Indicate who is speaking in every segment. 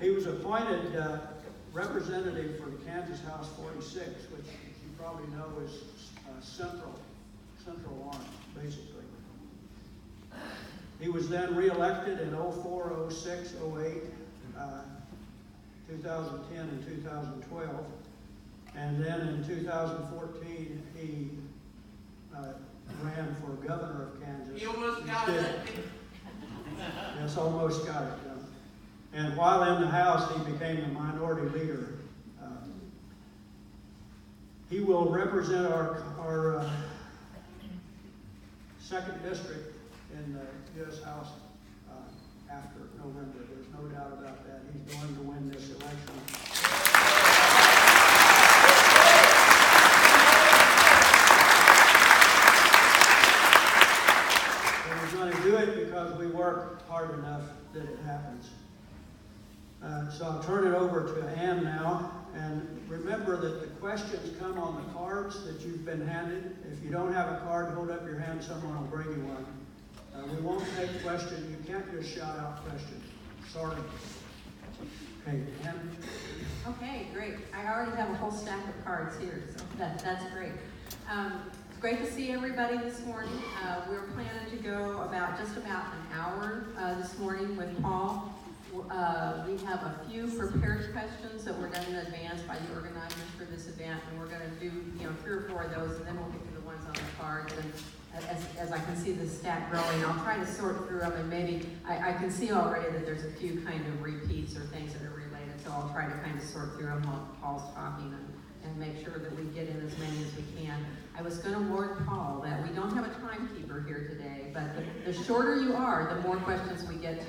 Speaker 1: He was appointed representative for the Kansas House 46, which you probably know is Central Orange, basically. He was then re-elected in 04, 06, 08, 2010, and 2012. And then in 2014, he ran for governor of Kansas.
Speaker 2: You almost got it.
Speaker 1: Yes, almost got it done. And while in the House, he became the minority leader. He will represent our 2nd district in the U.S. House after November. There's no doubt about that. He's going to win this election. And he's going to do it because we work hard enough that it happens. So I'll turn it over to Ann now. And remember that the questions come on the cards that you've been handed. If you don't have a card, hold up your hand. Someone will bring you one. We won't take questions. You can't just shout out questions. Sorry. Okay, Ann.
Speaker 3: Okay, great. I already have a whole stack of cards here, so that's great. It's great to see everybody this morning. We're planning to go just about an hour this morning with Paul. We have a few prepared questions that were done in advance by the organizers for this event, and we're going to do 3 or 4 of those, and then we'll get to the ones on the cards. And as I can see the stack growing, I'll try to sort through them, and maybe I can see already that there's a few kind of repeats or things that are related, so I'll try to kind of sort through them while Paul's talking and make sure that we get in as many as we can. I was going to warn Paul that we don't have a timekeeper here today, but the shorter you are, the more questions we get to.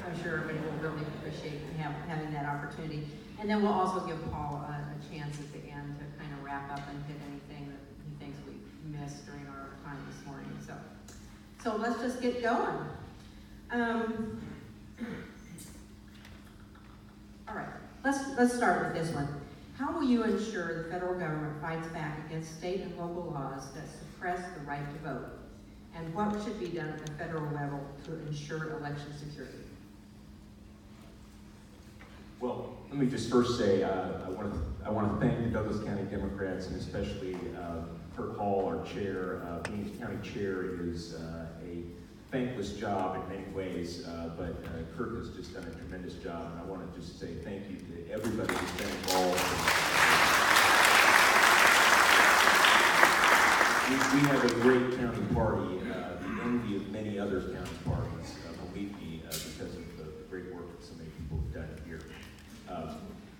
Speaker 3: I'm sure everybody will really appreciate having that opportunity. And then we'll also give Paul a chance at the end to kind of wrap up and hit anything that he thinks we missed during our time this morning. So let's just get going. All right, let's start with this one. How will you ensure the federal government fights back against state and local laws that suppress the right to vote? And what should be done at the federal level to ensure election security?
Speaker 4: Well, let me just first say I want to thank the Douglas County Democrats, and especially Kirk Hall, our chair. Being county chair is a thankless job in many ways, but Kirk has just done a tremendous job, and I want to just say thank you to everybody who's been involved. We have a great county party, the envy of many other county parties, believe me, because of the great work that so many people have done here.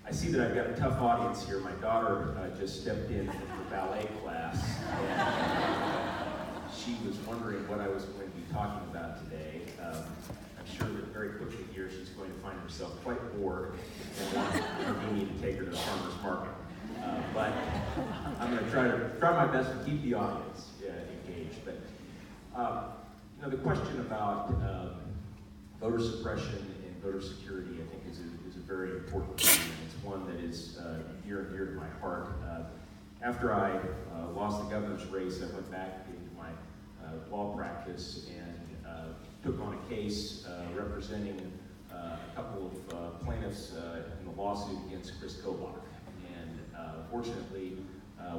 Speaker 4: I see that I've got a tough audience here. My daughter just stepped in for ballet class, and she was wondering what I was going to be talking about today. I'm sure that very quickly here she's going to find herself quite bored and want me to take her to the farmer's market. But I'm going to try my best to keep the audience engaged. But the question about voter suppression and voter security, I think, is a very important one, and it's one that is near and dear to my heart. After I lost the governor's race, I went back into my law practice and took on a case representing a couple of plaintiffs in the lawsuit against Chris Kobach. And fortunately,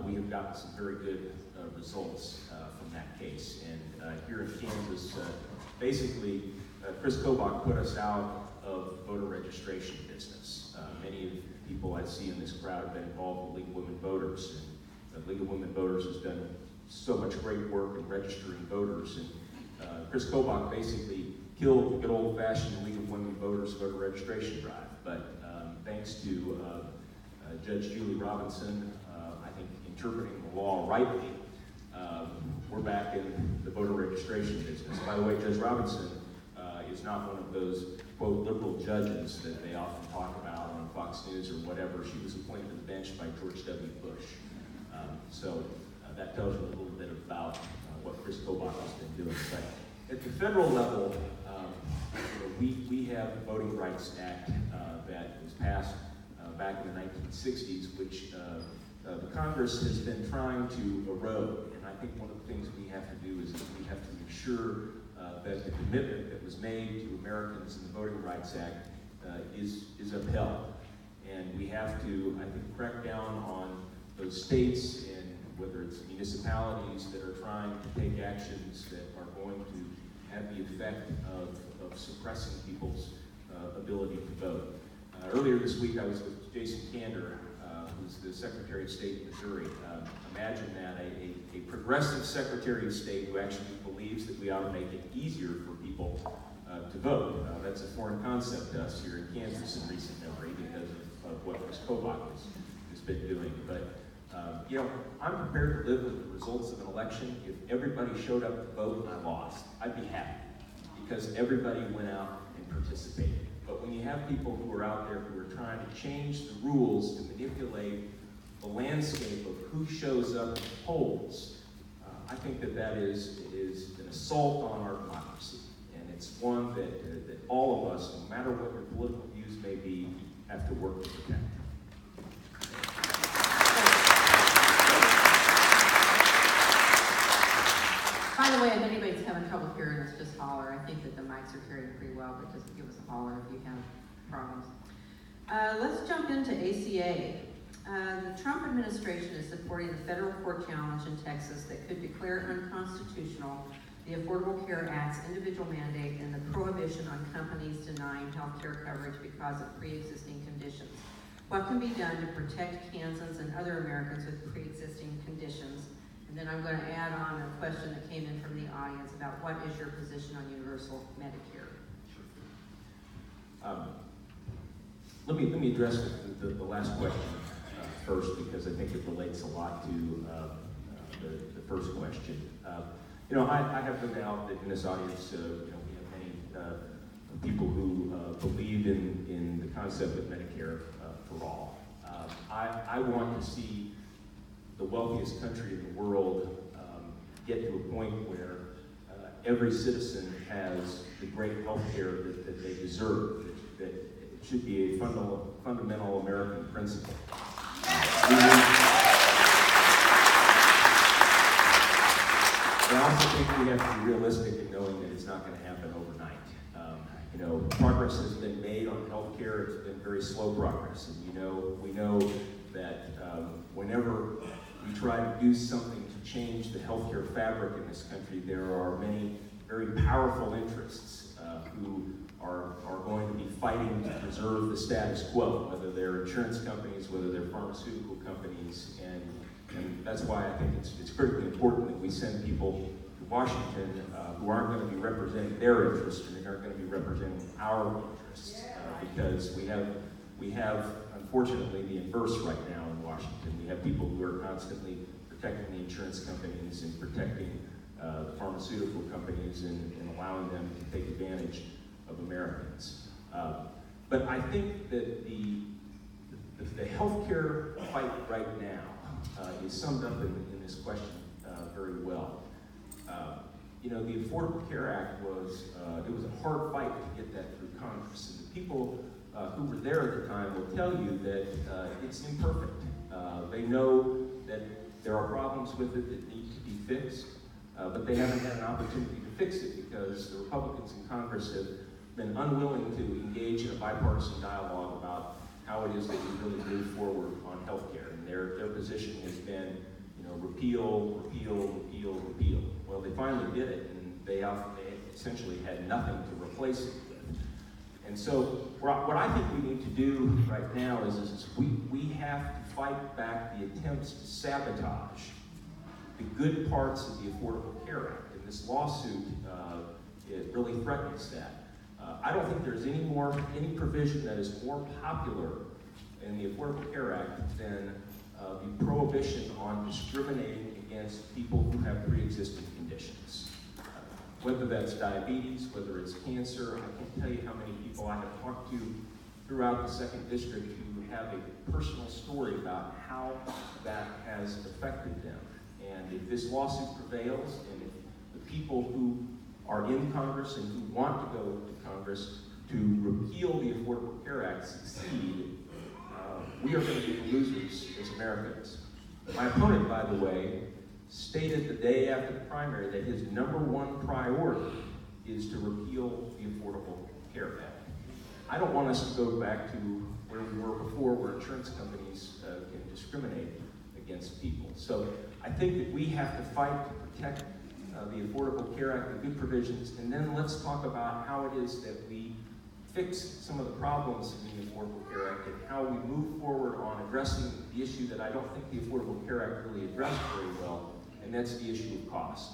Speaker 4: we have gotten some very good results from that case. And here in Kansas, basically, Chris Kobach put us out of voter registration business. Many of the people I see in this crowd have been involved with League of Women Voters, and the League of Women Voters has done so much great work in registering voters. And Chris Kobach basically killed the good old-fashioned League of Women Voters voter registration drive. But thanks to Judge Julie Robinson, I think interpreting the law rightly, we're back in the voter registration business. By the way, Judge Robinson is not one of those, quote, liberal judges that they often talk about on Fox News or whatever. She was appointed to the bench by George W. Bush. So that tells you a little bit about what Chris Kobach has been doing. But at the federal level, we have the Voting Rights Act that was passed back in the 1960s, which the Congress has been trying to erode. And I think one of the things we have to do is we have to ensure that the commitment that was made to Americans in the Voting Rights Act is upheld. And we have to, I think, crack down on those states and whether it's municipalities that are trying to take actions that are going to have the effect of suppressing people's ability to vote. Earlier this week, I was with Jason Kander, who's the Secretary of State of Missouri. Imagine that, a progressive Secretary of State who actually believes that we ought to make it easier for people to vote. That's a foreign concept to us here in Kansas in recent memory because of what Ms. Kobach has been doing. But you know, I'm prepared to live with the results of an election. If everybody showed up to vote and I lost, I'd be happy because everybody went out and participated. But when you have people who are out there who are trying to change the rules to manipulate the landscape of who shows up at the polls, I think that is an assault on our democracy. And it's one that all of us, no matter what your political views may be, have to work to protect.
Speaker 3: By the way, if anybody's having trouble hearing us, just holler. I think that the mics are hearing pretty well, but just give us a holler if you have problems. Let's jump into ACA. The Trump administration is supporting a federal court challenge in Texas that could declare unconstitutional the Affordable Care Act's individual mandate and the prohibition on companies denying health care coverage because of pre-existing conditions. What can be done to protect Kansans and other Americans with pre-existing conditions? And then I'm going to add on a question that came in from the audience about what is your position on universal Medicare?
Speaker 4: Let me address the last question first because I think it relates a lot to the first question. You know, I have no doubt that in this audience, you know, we have many people who believe in the concept of Medicare for all. I want to see the wealthiest country in the world get to a point where every citizen has the great health care that they deserve, that it should be a fundamental American principle. I also think we have to be realistic in knowing that it's not going to happen overnight. You know, progress has been made on healthcare. It's been very slow progress, and we know that whenever we try to do something to change the healthcare fabric in this country, there are many very powerful interests who are going to be fighting to preserve the status quo, whether they're insurance companies, whether they're pharmaceutical companies, and that's why I think it's critically important that we send people to Washington who aren't going to be representing their interests and aren't going to be representing our interests, because we have unfortunately the inverse right now in Washington. We have people who are constantly protecting the insurance companies and protecting the pharmaceutical companies and allowing them to take advantage of Americans. But I think that the healthcare fight right now is summed up in this question very well. You know, the Affordable Care Act was a hard fight to get that through Congress, and the people who were there at the time will tell you that it's imperfect. They know that there are problems with it that need to be fixed, but they haven't had an opportunity to fix it because the Republicans in Congress have been unwilling to engage in a bipartisan dialogue about how it is that we really move forward on health care. And their position has been, you know, repeal, repeal, repeal, repeal. Well, they finally did it, and they essentially had nothing to replace it with. And so what I think we need to do right now is we have to fight back the attempts to sabotage the good parts of the Affordable Care Act. And this lawsuit, it really threatens that. I don't think there's any provision that is more popular in the Affordable Care Act than the prohibition on discriminating against people who have pre-existing conditions. Whether that's diabetes, whether it's cancer, I can't tell you how many people I have talked to throughout the 2nd District who have a personal story about how that has affected them. And if this lawsuit prevails, and if the people who are in Congress and who want to go to Congress to repeal the Affordable Care Act succeed, we are going to be the losers as Americans. My opponent, by the way, stated the day after the primary that his #1 priority is to repeal the Affordable Care Act. I I don't want us to go back to where we were before, where insurance companies can discriminate against people. So I think that we have to fight to protect the Affordable Care Act, the good provisions, and then let's talk about how it is that we fix some of the problems in the Affordable Care Act and how we move forward on addressing the issue that I don't think the Affordable Care Act really addressed very well, and that's the issue of cost.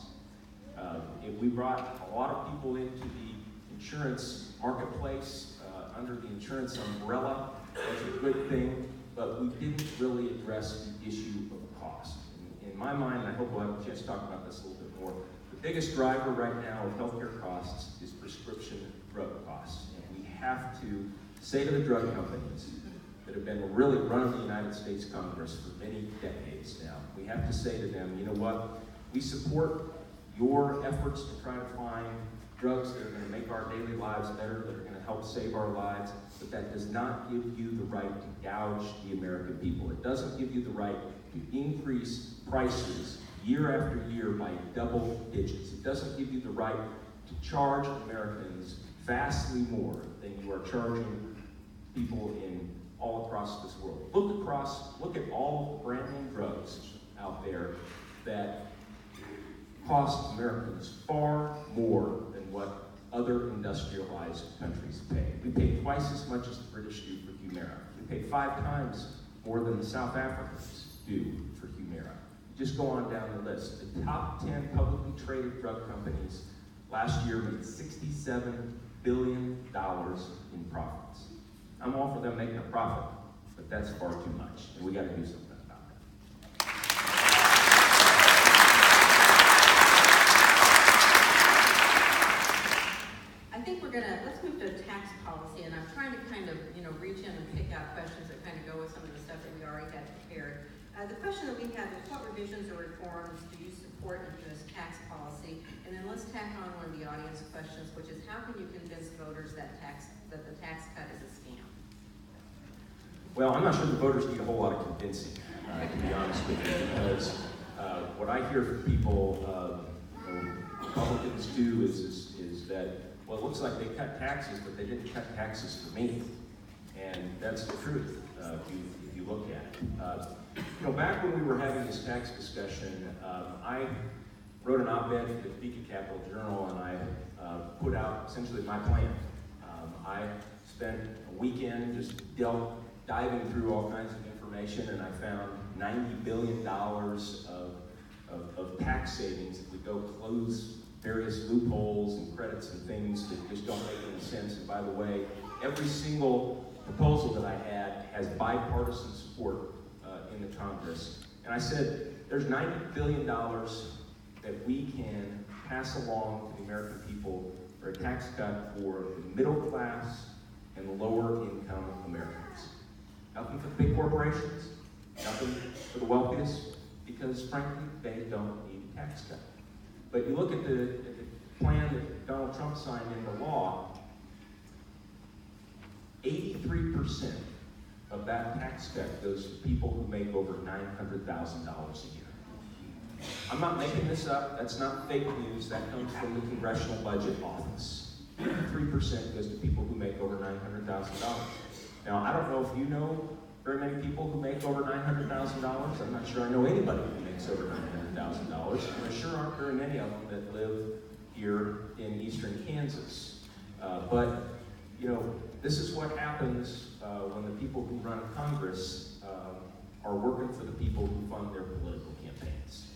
Speaker 4: We brought a lot of people into the insurance marketplace under the insurance umbrella. That's a good thing, but we didn't really address the issue of cost. In my mind, and I hope we'll have a chance to talk about this a little bit more, the biggest driver right now of healthcare costs is prescription drug costs. And we have to say to the drug companies that have been really running the United States Congress for many decades now, we have to say to them, you know what, we support your efforts to try to find drugs that are going to make our daily lives better, that are going to help save our lives, but that does not give you the right to gouge the American people. It doesn't give you the right to increase prices year after year by double digits. It doesn't give you the right to charge Americans vastly more than you are charging people in all across this world. Look at all the brand name drugs out there that cost Americans far more than what other industrialized countries pay. We pay twice as much as the British do for Humira. We pay 5 times more than the South Africans do for Humira. Just go on down the list. The top 10 publicly traded drug companies last year made $67 billion in profits. I'm all for them making a profit, but that's far too much, and we got to do something about that.
Speaker 3: I think let's move to tax policy, and I'm trying to kind of, reach in and pick out questions that kind of go with some of the stuff that we already had prepared. The question that we have is, what revisions or reforms do you support in this tax policy? And then let's tack on one of the audience questions, which is, how can you convince voters that the tax cut is a scam?
Speaker 4: Well, I'm not sure the voters need a whole lot of convincing, to be honest with you, because what I hear from people, Republicans do, is that, well, it looks like they cut taxes, but they didn't cut taxes for me. And that's the truth, if you look at it. Back when we were having this tax discussion, I wrote an op-ed for the Topeka Capital Journal, and I put out essentially my plan. I spent a weekend just diving through all kinds of information, and I found $90 billion of tax savings if we go close various loopholes and credits and things that just don't make any sense. And by the way, every single proposal that I had has bipartisan support in the Congress. And I said, there's $90 billion that we can pass along to the American people for a tax cut for the middle class and lower income Americans. Nothing for the big corporations, nothing for the wealthiest, because frankly, they don't need a tax cut. But you look at the plan that Donald Trump signed into law, 83% of that tax cut goes to people who make over $900,000 a year. I'm not making this up. That's not fake news. That comes from the Congressional Budget Office. 83% goes to people who make over $900,000. Now, I don't know if you know very many people who make over $900,000. I'm not sure I know anybody who makes over $900,000. And there sure aren't very many of them that live here in eastern Kansas. But this is what happens when the people who run Congress are working for the people who fund their political campaigns.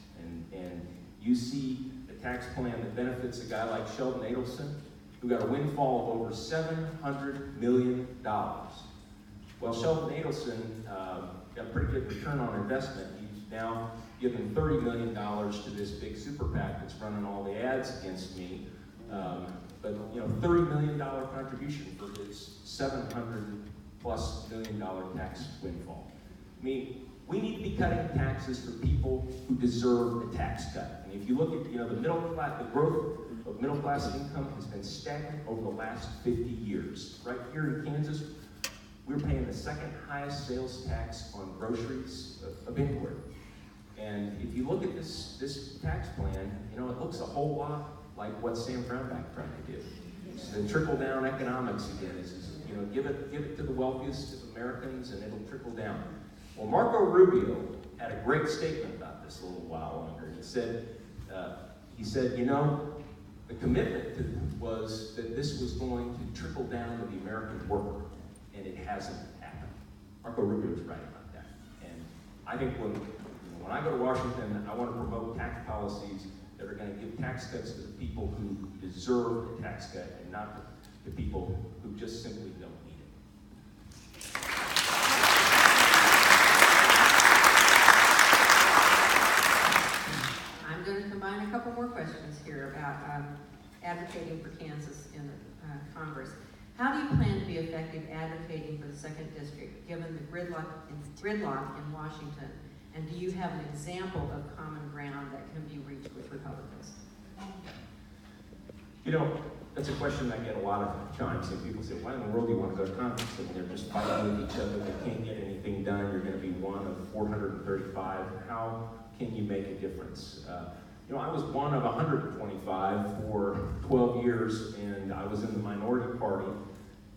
Speaker 4: And you see a tax plan that benefits a guy like Sheldon Adelson, who got a windfall of over $700 million. Well, Sheldon Adelson got a pretty good return on investment. He's now given $30 million to this big super PAC that's running all the ads against me. But $30 million contribution for his $700+ million tax windfall. I mean, we need to be cutting taxes for people who deserve a tax cut. And if you look at the middle class, the growth of middle class income has been stagnant over the last 50 years. Right here in Kansas, we're paying the second highest sales tax on groceries of anywhere. And if you look at this tax plan, it looks a whole lot like what Sam Brownback tried to do. It's the trickle-down economics again. Is give it to the wealthiest of Americans, and it'll trickle down. Well, Marco Rubio had a great statement about this a little while ago. He said, you know, the commitment was that this was going to trickle down to the American worker, and it hasn't happened. Marco Rubio was right about that. And I think when I go to Washington, I want to promote tax policies that are going to give tax cuts to the people who deserve a tax cut, and not to people who just simply don't need it.
Speaker 3: I'm going to combine a couple more questions here about advocating for Kansas in the Congress. How do you plan to be effective advocating for the 2nd District, given the gridlock in Washington? And do you have an example of common ground that can be reached with Republicans?
Speaker 4: You know, that's a question I get a lot of times, and people say, why in the world do you want to go to Congress? And they're just fighting with each other, they can't get anything done, you're going to be one of 435. How can you make a difference? You know, I was one of 125 for 12 years, and I was in the minority party,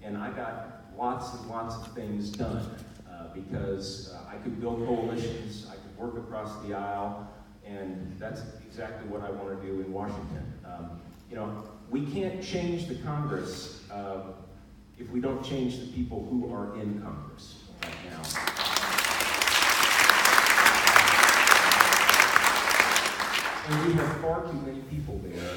Speaker 4: and I got lots and lots of things done because I could build coalitions, I could work across the aisle, and that's exactly what I want to do in Washington. You know, we can't change the Congress if we don't change the people who are in Congress right now. And we have far too many people there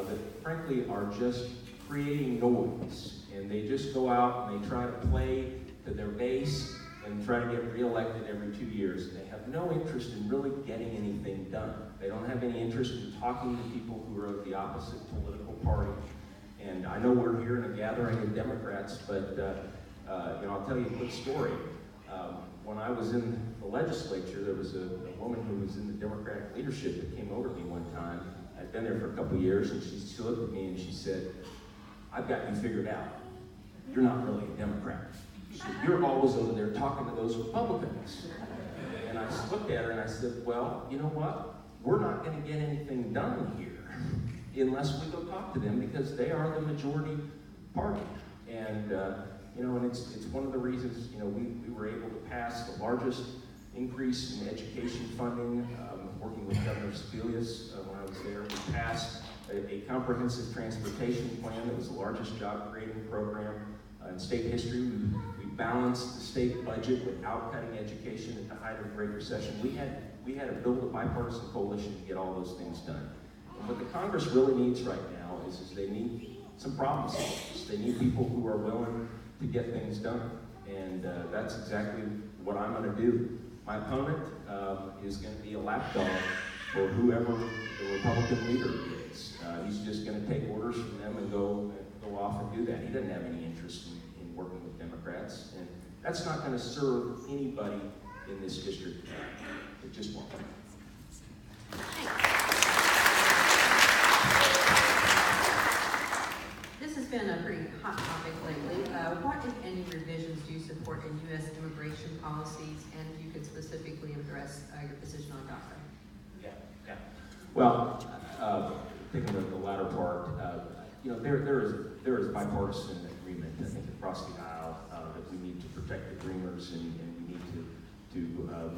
Speaker 4: that frankly are just creating noise, and they just go out and they try to play to their base and try to get reelected every 2 years. They have no interest in really getting anything done. They don't have any interest in talking to people who are of the opposite political party. And I know we're here in a gathering of Democrats, but you know, I'll tell you a quick story. When I was in the legislature, there was a woman who was in the Democratic leadership that came over to me one time. I'd been there for a couple of years, and she looked at me and she said, I've got you figured out. You're not really a Democrat. She said, you're always over there talking to those Republicans. And I looked at her and I said, well, you know what? We're not going to get anything done here unless we go talk to them, because they are the majority party. And you know, and it's one of the reasons, you know, we were able to pass the largest increase in education funding, working with Governor Sebelius when I was there. We passed a comprehensive transportation plan that was the largest job-creating program in state history. We balanced the state budget without cutting education at the height of the Great Recession. We had to build a bipartisan coalition to get all those things done. And what the Congress really needs right now is they need some problem solvers. They need people who are willing to get things done. And that's exactly what I'm going to do. My opponent is going to be a lapdog for whoever the Republican leader is. He's just going to take orders from them and go off and do that. He doesn't have any interest in working with Democrats, and that's not going to serve anybody in this district. It just won't.
Speaker 3: This has been a pretty hot topic lately. What, if any, revisions do you support in U.S. immigration policies, and if you could specifically address your position on DACA?
Speaker 4: Yeah. Well, thinking of the latter part, you know, there is bipartisan agreement, I think, across the aisle that we need to protect the dreamers, and we need to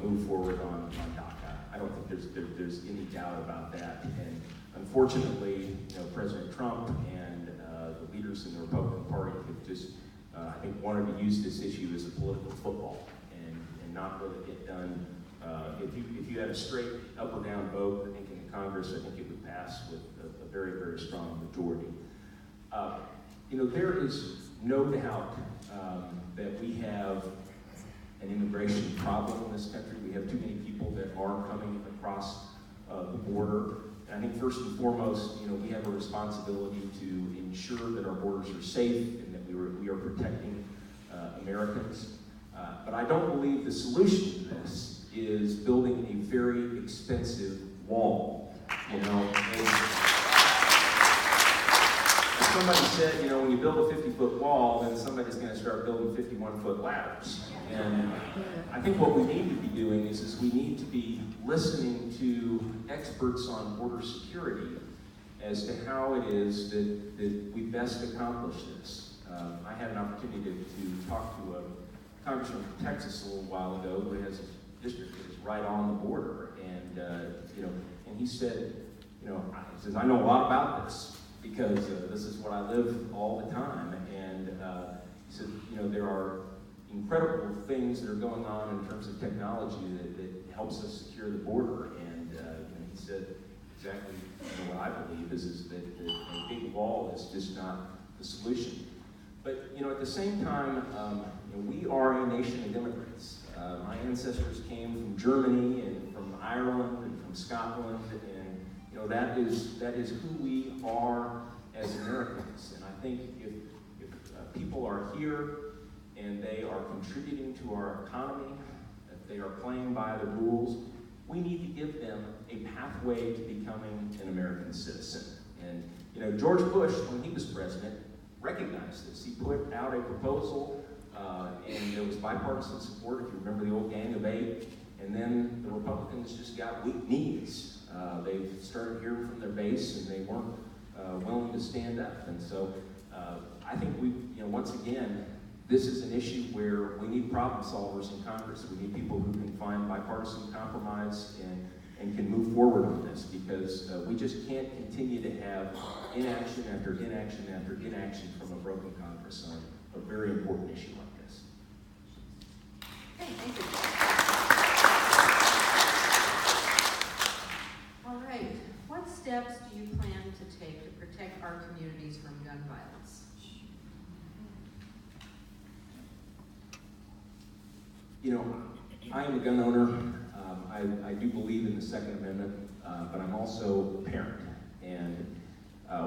Speaker 4: move forward on DACA. I don't think there's any doubt about that. And unfortunately, you know, President Trump and the leaders in the Republican Party have just, I think, wanted to use this issue as a political football and not really get done. If you had a straight up or down vote, I think in the Congress, I think it would pass with a very, very strong majority. You know, there is no doubt that we have an immigration problem in this country. We have too many people that are coming across the border. And I think first and foremost, you know, we have a responsibility to ensure that our borders are safe and that we are protecting Americans. But I don't believe the solution to this is building a very expensive wall. You know, and somebody said, you know, when you build a 50-foot wall, then somebody's going to start building 51-foot ladders. And I think what we need to be doing is we need to be listening to experts on border security as to how it is that we best accomplish this. I had an opportunity to talk to a congressman from Texas a little while ago who has a district that is right on the border, and and he said, he says, I know a lot about this because this is what I live all the time, and he said, there are incredible things that are going on in terms of technology that helps us secure the border, and he said exactly what I believe is that a big wall is just not the solution. But at the same time, we are a nation of immigrants. My ancestors came from Germany and from Ireland and from Scotland, and that is who we are as Americans. And I think if people are here and they are contributing to our economy, if they are playing by the rules, we need to give them a pathway to becoming an American citizen. And George Bush, when he was president, recognized this. He put out a proposal, and there was bipartisan support, if you remember the old Gang of Eight, and then the Republicans just got weak knees. They started hearing from their base, and they weren't willing to stand up. And so I think once again, this is an issue where we need problem solvers in Congress. We need people who can find bipartisan compromise and can move forward on this, because we just can't continue to have inaction after inaction after inaction from a broken Congress on a very important issue like this.
Speaker 3: Okay, thank you. All right, what steps do you plan to take to protect our communities from gun violence?
Speaker 4: I am a gun owner. I do believe in the Second Amendment, but I'm also a parent. And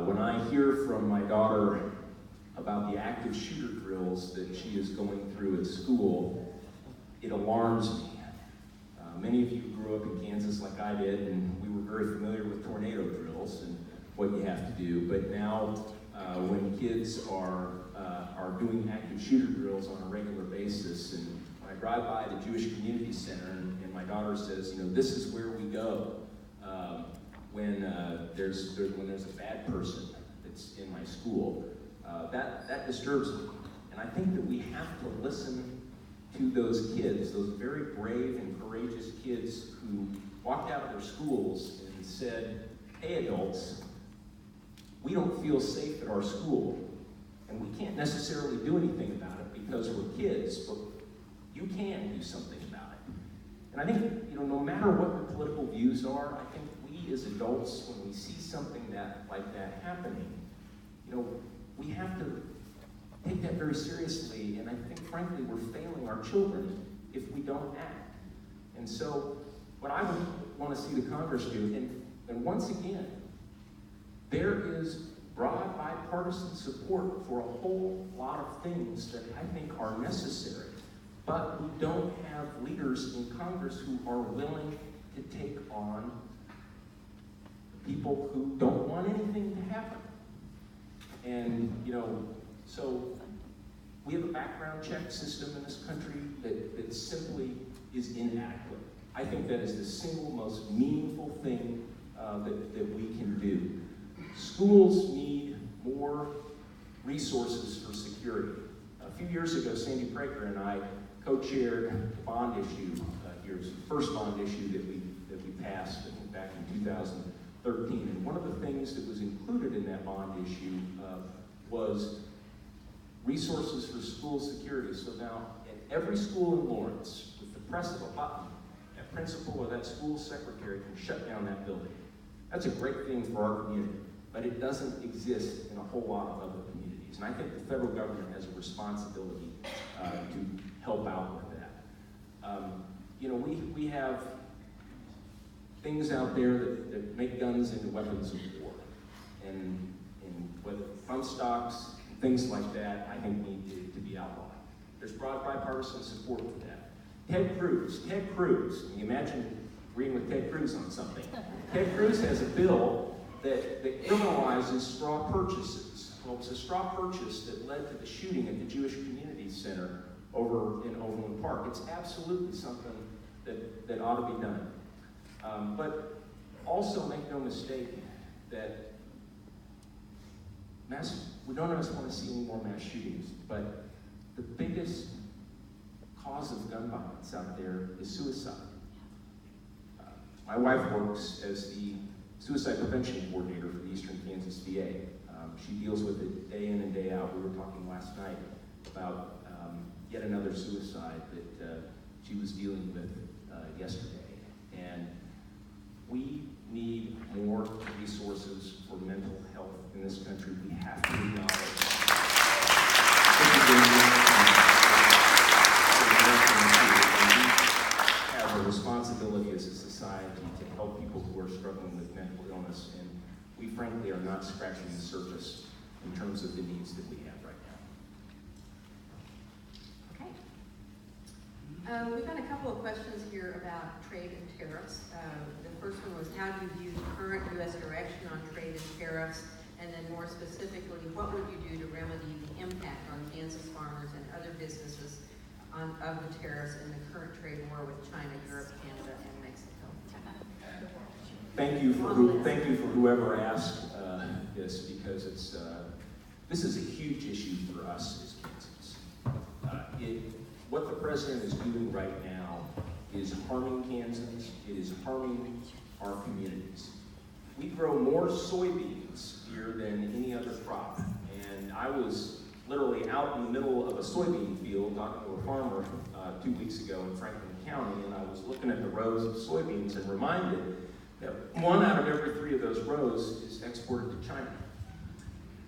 Speaker 4: when I hear from my daughter about the active shooter drills that she is going through at school, it alarms me. Many of you grew up in Kansas like I did, and we were very familiar with tornado drills and what you have to do. But now, when kids are doing active shooter drills on a regular basis, and when I drive by the Jewish Community Center, and my daughter says, this is where we go when there's a bad person that's in my school, that disturbs me. And I think that we have to listen to those kids, those very brave and courageous kids who walked out of their schools and said, hey adults, we don't feel safe at our school, and we can't necessarily do anything about it because we're kids, but you can do something about it. And I think, no matter what your political views are, I think we as adults, when we see something like that happening, we have to take that very seriously, and I think, frankly, we're failing our children if we don't act. And so, what I would want to see the Congress do, and once again, there is broad bipartisan support for a whole lot of things that I think are necessary, but we don't have leaders in Congress who are willing to take on people who don't want anything to happen. And, so we have a background check system in this country that simply is inadequate. I think that is the single most meaningful thing that we can do. Schools need more resources for security. A few years ago, Sandy Prager and I co-chaired the bond issue here. It was the first bond issue that we passed, I think, back in 2013. And one of the things that was included in that bond issue was resources for school security. So now, at every school in Lawrence, with the press of a button, that principal or that school secretary can shut down that building. That's a great thing for our community, but it doesn't exist in a whole lot of other communities. And I think the federal government has a responsibility to help out with that. We have things out there that make guns into weapons of war. And whether front stocks, things like that, I think need to be outlawed. There's broad bipartisan support for that. Ted Cruz, can you imagine agreeing with Ted Cruz on something? Ted Cruz has a bill that criminalizes straw purchases. Well, it's a straw purchase that led to the shooting at the Jewish Community Center over in Overland Park. It's absolutely something that ought to be done. But also make no mistake that we none of us want to see any more mass shootings, but the biggest cause of gun violence out there is suicide. My wife works as the suicide prevention coordinator for the Eastern Kansas VA. She deals with it day in and day out. We were talking last night about yet another suicide that she was dealing with yesterday. And we need more resources for mental health in this country. We have to acknowledge we have a responsibility as a society to help people who are struggling with mental illness, and we frankly are not scratching the surface in terms of the needs that we have right now.
Speaker 3: Okay. We've got a couple of questions here about trade and tariffs. The first one was, how do you view the current U.S. direction on trade and tariffs? And then more specifically, what would you do to remedy the impact on Kansas farmers and other businesses of the tariffs in the current trade war with China, Europe, Canada, and Mexico?
Speaker 4: Thank you for whoever asked this, because this is a huge issue for us as Kansans. What the president is doing right now is harming Kansans. It is harming our communities. We grow more soybeans here than any other crop, and I was literally out in the middle of a soybean field talking to a farmer 2 weeks ago in Franklin County, and I was looking at the rows of soybeans and reminded that 1 out of every 3 of those rows is exported to China.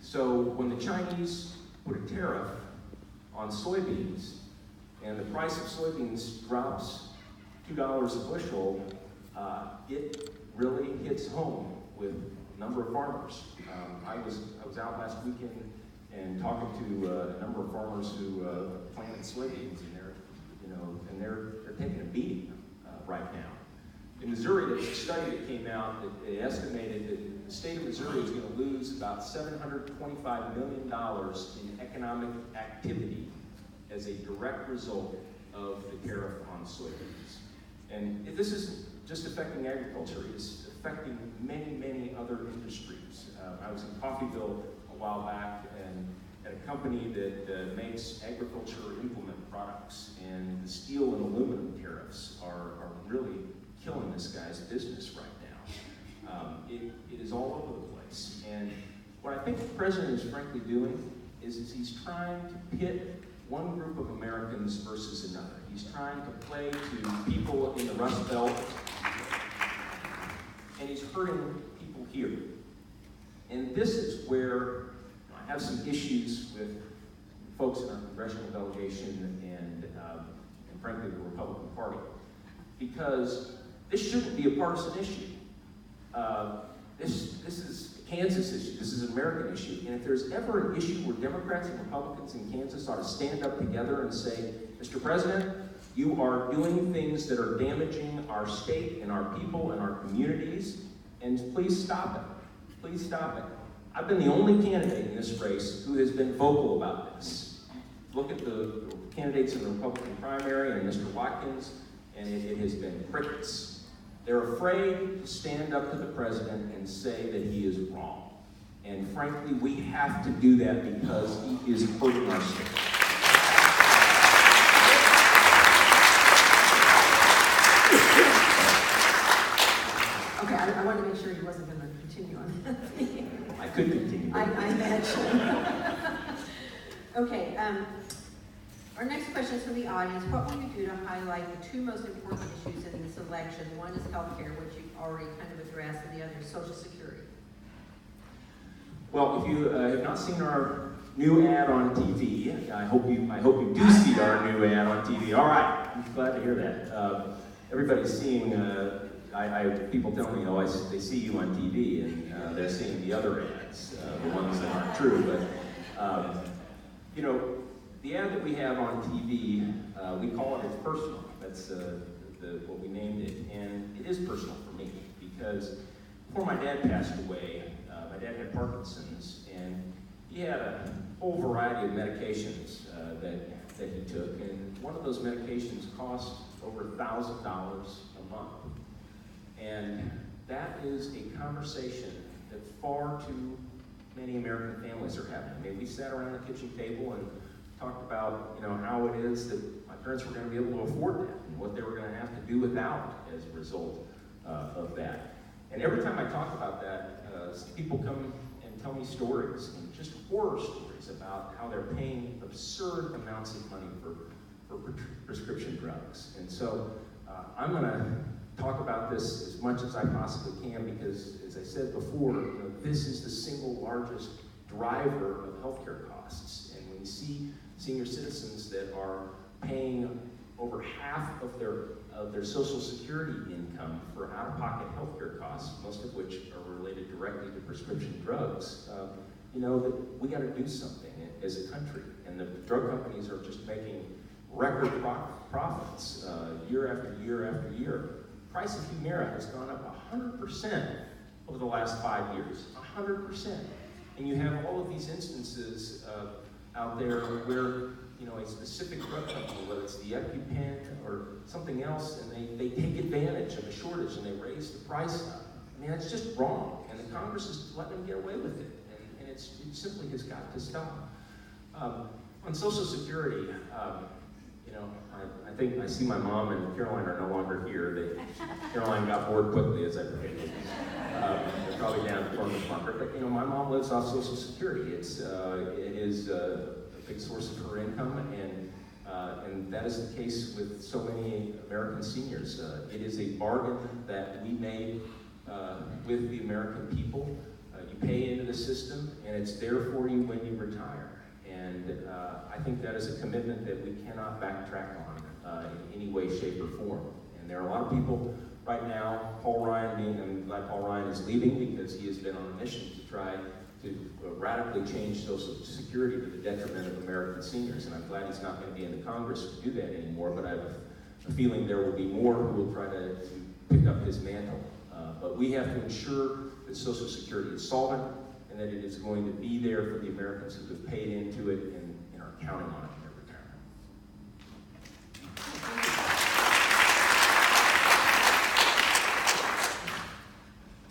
Speaker 4: So when the Chinese put a tariff on soybeans and the price of soybeans drops $2 a bushel, it really hits home with a number of farmers. I was out last weekend and talking to a number of farmers who planted soybeans, and they're taking a beating right now. In Missouri, there's a study that came out that they estimated that the state of Missouri is going to lose about $725 million in economic activity as a direct result of the tariff on soybeans. And this isn't just affecting agriculture, it's affecting many, many other industries. I was in Coffeyville a while back and at a company that makes agriculture implement products, and the steel and aluminum tariffs are really killing this guy's business right now. It is all over the place. And what I think the president is frankly doing is he's trying to pit one group of Americans versus another. He's trying to play to people in the Rust Belt, and he's hurting people here. And this is where I have some issues with folks in our congressional delegation and frankly the Republican Party, because this shouldn't be a partisan issue. This is a Kansas issue. This is an American issue. And if there's ever an issue where Democrats and Republicans in Kansas ought to stand up together and say, Mr. President, you are doing things that are damaging our state and our people and our communities, and please stop it. Please stop it. I've been the only candidate in this race who has been vocal about this. Look at the candidates in the Republican primary and Mr. Watkins, and it has been crickets. They're afraid to stand up to the president and say that he is wrong. And frankly, we have to do that because he is hurting our state.
Speaker 3: Okay, I wanted to make sure he wasn't going to continue on that.
Speaker 4: I could continue.
Speaker 3: I imagine. Okay, our next question is from the audience. What will you do to highlight the 2 most important issues in this election? One is healthcare, which you've already kind of addressed, and the other is Social Security.
Speaker 4: Well, if you have not seen our new ad on TV, I hope you do see our new ad on TV. All right, I'm glad to hear that. Everybody's seeing. People tell me, they see you on TV, and they're seeing the other ads, the ones that aren't true. But the ad that we have on TV, we call it It's Personal. That's what we named it, and it is personal for me because before my dad passed away, my dad had Parkinson's, and he had a whole variety of medications that he took, and one of those medications cost over $1,000 a month. And that is a conversation that far too many American families are having. I mean, we sat around the kitchen table and talked about, how it is that my parents were going to be able to afford that and what they were going to have to do without as a result of that. And every time I talk about that, people come and tell me stories, and just horror stories about how they're paying absurd amounts of money for prescription drugs. And so I'm going to talk about this as much as I possibly can because, as I said before, this is the single largest driver of healthcare costs. And when you see senior citizens that are paying over half of their Social Security income for out-of-pocket healthcare costs, most of which are related directly to prescription drugs, that we got to do something as a country. And the drug companies are just making record profits year after year after year. Price of Humira has gone up 100% over the last 5 years, 100%. And you have all of these instances out there where a specific drug company, whether it's the EpiPen or something else, and they take advantage of a shortage and they raise the price up. I mean, that's just wrong, and the Congress is letting them get away with it, and it simply has got to stop. On Social Security, I think I see my mom and Caroline are no longer here. Caroline got bored quickly, as I predicted. They're probably down at the farmer's market, but my mom lives off Social Security. It is a big source of her income, and that is the case with so many American seniors. It is a bargain that we made with the American people. You pay into the system, and it's there for you when you retire. And I think that is a commitment that we cannot backtrack on in any way, shape, or form. And there are a lot of people right now, Paul Ryan, I'm glad Paul Ryan is leaving because he has been on a mission to try to radically change Social Security to the detriment of American seniors. And I'm glad he's not going to be in the Congress to do that anymore, but I have a feeling there will be more who will try to pick up his mantle. But we have to ensure that Social Security is solvent and that it is going to be there for the Americans who have paid into it and are counting on it in their retirement.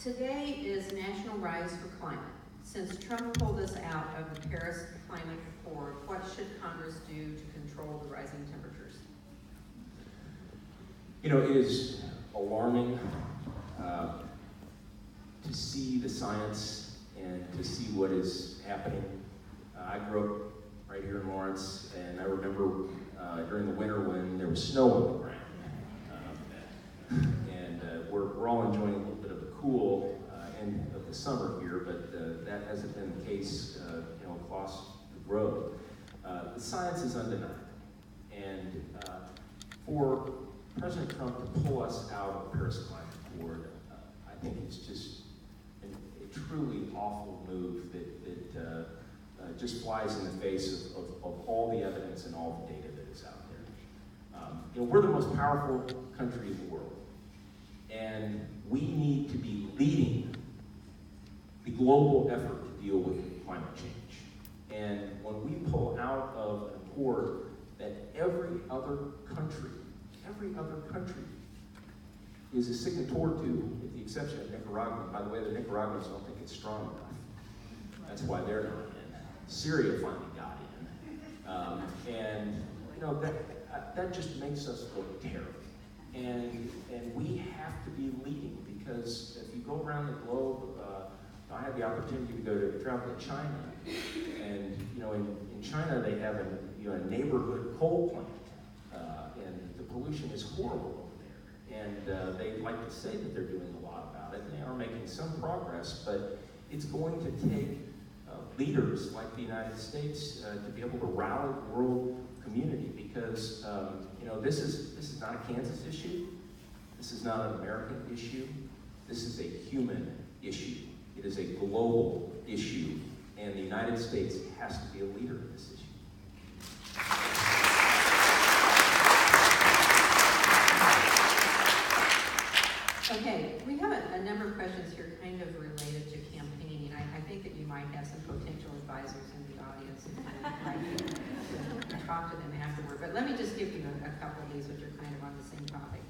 Speaker 3: Today is National Rise for Climate. Since Trump pulled us out of the Paris Climate Accord, what should Congress do to control the rising temperatures?
Speaker 4: It is alarming to see the science and to see what is happening. I grew up right here in Lawrence, and I remember during the winter when there was snow on the ground. We're all enjoying a little bit of the cool end of the summer here, but that hasn't been the case across the road. The science is undeniable. And for President Trump to pull us out of the Paris Climate Accord, I think it's just a truly awful move that just flies in the face of all the evidence and all the data that is out there. We're the most powerful country in the world, and we need to be leading the global effort to deal with climate change. And when we pull out of an accord that every other country is a signatory to, with the exception of Nicaragua. By the way, the Nicaraguans don't think it's strong enough. That's why they're not in. Syria finally got in. That just makes us look terrible. And we have to be leading, because if you go around the globe, I had the opportunity to go to travel to China, and in China they have a neighborhood coal plant, and the pollution is horrible over there. And they like to say that they're doing a lot about it, and they are making some progress, but it's going to take leaders like the United States to be able to rally the world community, because this is not a Kansas issue, this is not an American issue, this is a human issue. It is a global issue, and the United States has to be a leader in this issue.
Speaker 3: Okay, we have a number of questions here kind of related to campaigning. I think that you might have some potential advisors in the audience who might talk to them afterward. But let me just give you a couple of these which are kind of on the same topic.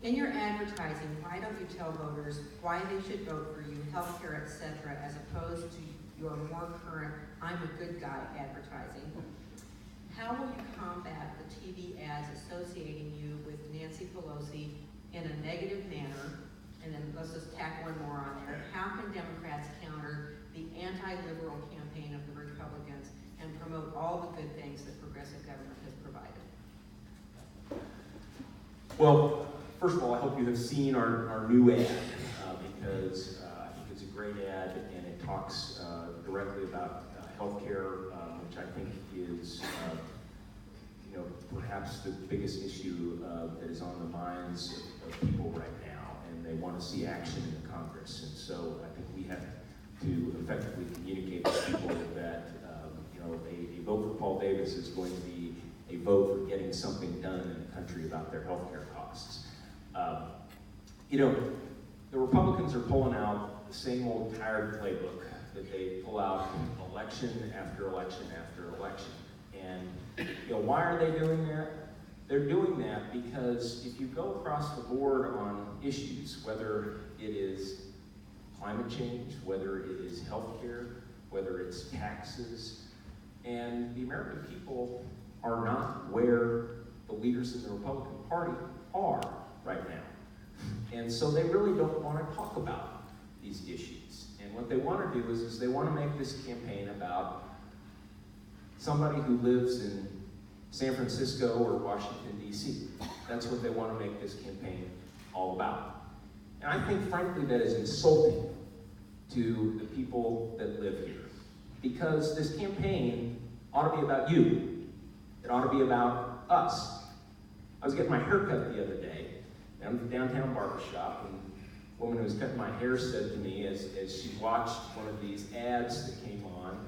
Speaker 3: In your advertising, why don't you tell voters why they should vote for you, healthcare, etc., as opposed to your more current, I'm a good guy advertising. How will you combat the TV ads associating you with Nancy Pelosi in a negative manner? And then let's just tack one more on there. How can Democrats counter the anti-liberal campaign of the Republicans and promote all the good things that progressive government has provided?
Speaker 4: Well, first of all, I hope you have seen our new ad because I think it's a great ad and it talks directly about healthcare, which I think is perhaps the biggest issue that is on the minds of people right now, and they want to see action in the Congress. And so I think we have to effectively communicate to people that a vote for Paul Davis is going to be a vote for getting something done in the country about their health care costs. The Republicans are pulling out the same old tired playbook that they pull out election after election after election. And why are they doing that? They're doing that because if you go across the board on issues, whether it is climate change, whether it is healthcare, whether it's taxes, and the American people are not where the leaders in the Republican Party are right now. And so they really don't want to talk about these issues. And what they want to do is they want to make this campaign about somebody who lives in San Francisco or Washington, D.C. That's what they want to make this campaign all about. And I think, frankly, that is insulting to the people that live here. Because this campaign ought to be about you. It ought to be about us. I was getting my hair cut the other day down at the downtown barber shop, and the woman who was cutting my hair said to me as she watched one of these ads that came on,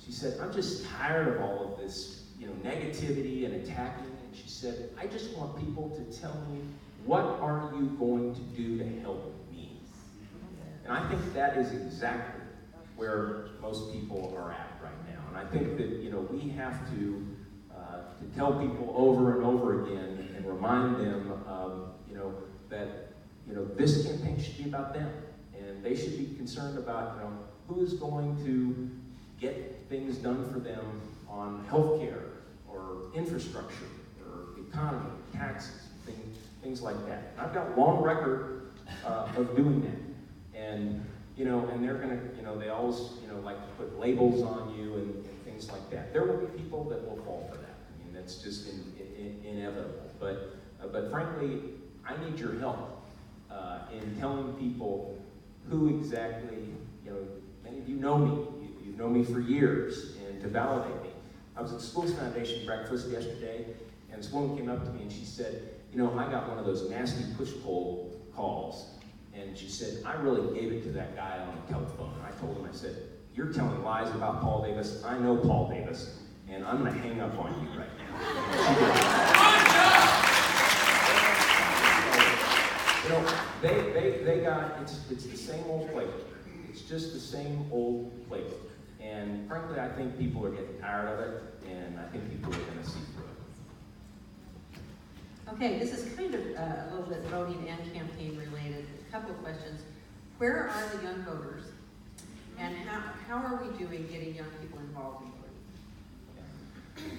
Speaker 4: she said, I'm just tired of all of this negativity and attacking. And she said, I just want people to tell me, what are you going to do to help me? And I think that is exactly where most people are at right now. And I think that we have to tell people over and over again and remind them that this campaign should be about them, and they should be concerned about who is going to get things done for them on healthcare or infrastructure or economy, taxes, things like that. And I've got a long record of doing that, and they're gonna they always like to put labels on you and things like that. There will be people that will fall for that. I mean, that's just inevitable. But frankly, I need your help in telling people who exactly, many of you know me. You've known me for years, and to validate me. I was at the Schools Foundation breakfast yesterday, and this woman came up to me and she said, I got one of those nasty push-pull calls. And she said, I really gave it to that guy on the telephone. And I told him, I said, you're telling lies about Paul Davis. I know Paul Davis, and I'm going to hang up on you right now. They got, it's the same old playbook. It's just the same old playbook. And frankly, I think people are getting tired of it, and I think people are going to see through it.
Speaker 3: Okay, this is kind of a little bit voting and campaign related. A couple of questions. Where are the young voters? And how are we doing getting young people involved in voting?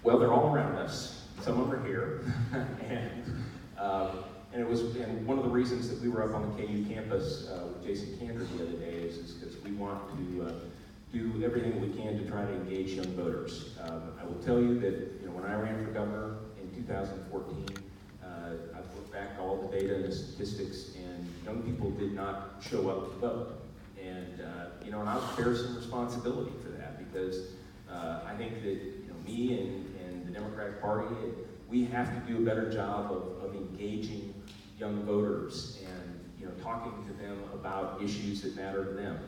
Speaker 4: Well, they're all around us. Some of them are here. And one of the reasons that we were up on the KU campus with Jason Kander the other day is because we want to do everything we can to try to engage young voters. I will tell you that when I ran for governor in 2014, I've looked back all the data and the statistics, and young people did not show up to vote. And and I bear some responsibility for that because I think that me and the Democratic Party, we have to do a better job of engaging young voters and talking to them about issues that matter to them.